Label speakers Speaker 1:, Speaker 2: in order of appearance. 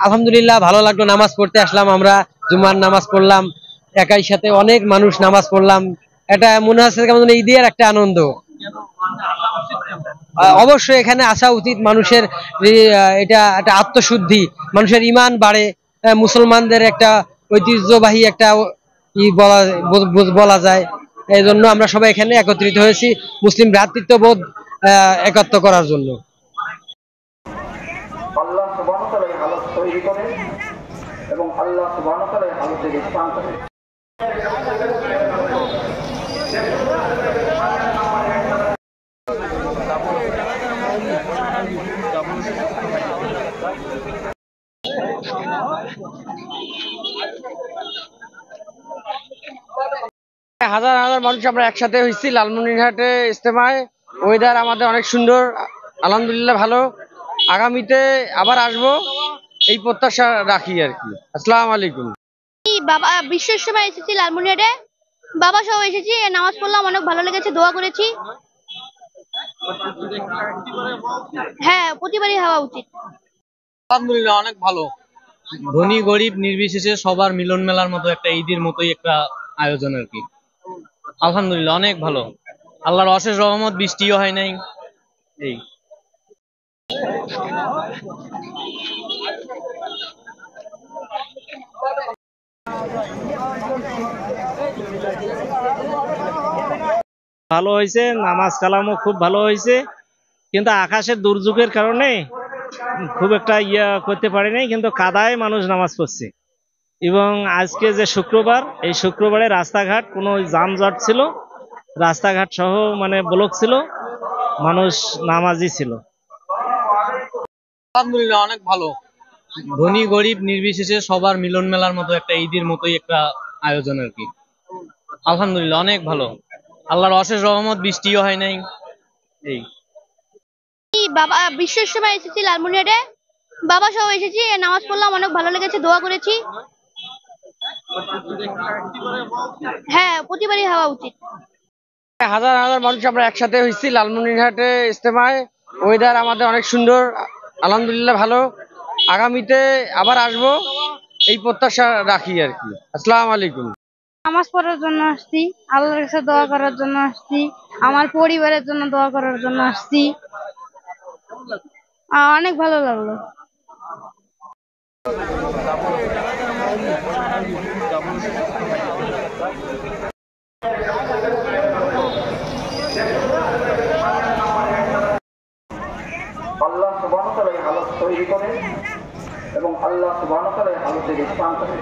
Speaker 1: আলহামদুলিল্লাহ ভালো লাগলো, নামাজ পড়তে আসলাম, আমরা জুমার নামাজ পড়লাম, একাই সাথে অনেক মানুষ নামাজ পড়লাম। এটা মনে হচ্ছে কেমন ঈদের একটা আনন্দ। অবশ্যই এখানে আসা উচিত মানুষের। এটা একটা আত্মশুদ্ধি, মানুষের ঈমান বাড়ে। মুসলমানদের একটা ঐতিহ্যবাহী একটা বলা যায়। এই জন্য আমরা সবাই এখানে একত্রিত হয়েছি মুসলিম ভ্রাতৃত্ববোধ একাত্ম করার জন্য।
Speaker 2: আল্লাহ সুবহানাহু ওয়া তাআলা এই হালত তৈরি করেন এবং আল্লাহ সুবহানাহু ওয়া তাআলা এই হালতের ইসলাম করেন।
Speaker 1: হাজার হাজার মানুষ আমরা একসাথে হয়েছি লালমনিরহাটে ইজতেমায়। ওয়েদার আমাদের অনেক সুন্দর, আলহামদুলিল্লাহ ভালো। আগামীতে আবার আসবো এই প্রত্যাশা রাখি আর কি। আসসালামু আলাইকুম।
Speaker 3: বাবা বিশ্বের সময় এসেছি লালমনিরহাটে, বাবা সহ এসেছি, নামাজ পড়লাম, অনেক ভালো লেগেছে, দোয়া করেছি। হ্যাঁ, প্রতিবারই হওয়া উচিত।
Speaker 4: আলহামদুলিল্লাহ অনেক ভালো। ধনী গরিব নির্বিশেষে সবার মিলন মেলার মতো একটা ঈদের মতোই একটা আয়োজন আর কি। আলহামদুলিল্লাহ অনেক ভালো, আল্লাহর অশেষ রহমত, বৃষ্টিও হয় নাই। এই
Speaker 5: ভালো হয়েছে, নামাজ কালামও খুব ভালো হয়েছে, কিন্তু আকাশের দুর্যোগের কারণে খুব একটা করতে পারি নাই, কিন্তু কাদায় মানুষ নামাজ পড়ছে। এবং আজকে যে শুক্রবার, এই শুক্রবারে রাস্তাঘাট কোনো যানজট ছিল, রাস্তাঘাট সহ মানে ব্লক ছিল, মানুষ নামাজি ছিল।
Speaker 4: আলহামদুলিল্লাহ অনেক ভালো। ধনী গরিব নির্বিশেষে সবার মিলন মেলার মতো একটা ঈদের মতোই একটা আয়োজন আর কি। আলহামদুলিল্লাহ অনেক ভালো, আল্লাহর অশেষ রহমত, বৃষ্টিও হয় নাই। এই
Speaker 3: বাবা বিশ্বের সময় এসেছি লালমনিরহাটে, বাবা সহ এসেছি, নামাজ পড়লাম, অনেক ভালো লেগেছে, দোয়া করেছি। হ্যাঁ, প্রতিবারই হওয়া উচিত।
Speaker 1: হাজার হাজার মানুষ আমরা একসাথে হয়েছি লালমনিরহাটে ইজতেমায়। ওয়েদার আমাদের অনেক সুন্দর, আলহামদুলিল্লাহ ভালো। আগামীতে আবার আসবো এই প্রত্যাশা রাখি আর কি। আসসালামু আলাইকুম।
Speaker 3: নামাজ পড়ার জন্য আসছি, আল্লাহর কাছে দোয়া করার জন্য আসছি, আমার পরিবারের জন্য দোয়া করার জন্য আসছি। অনেক ভালো লাগলো।
Speaker 2: আল্লাহ সুবহানাহু ওয়া তাআলা এই হালত তৈরি করেন এবং আল্লাহ সুবহানাহু ওয়া তাআলা এই হালতের ইসলাম করেন।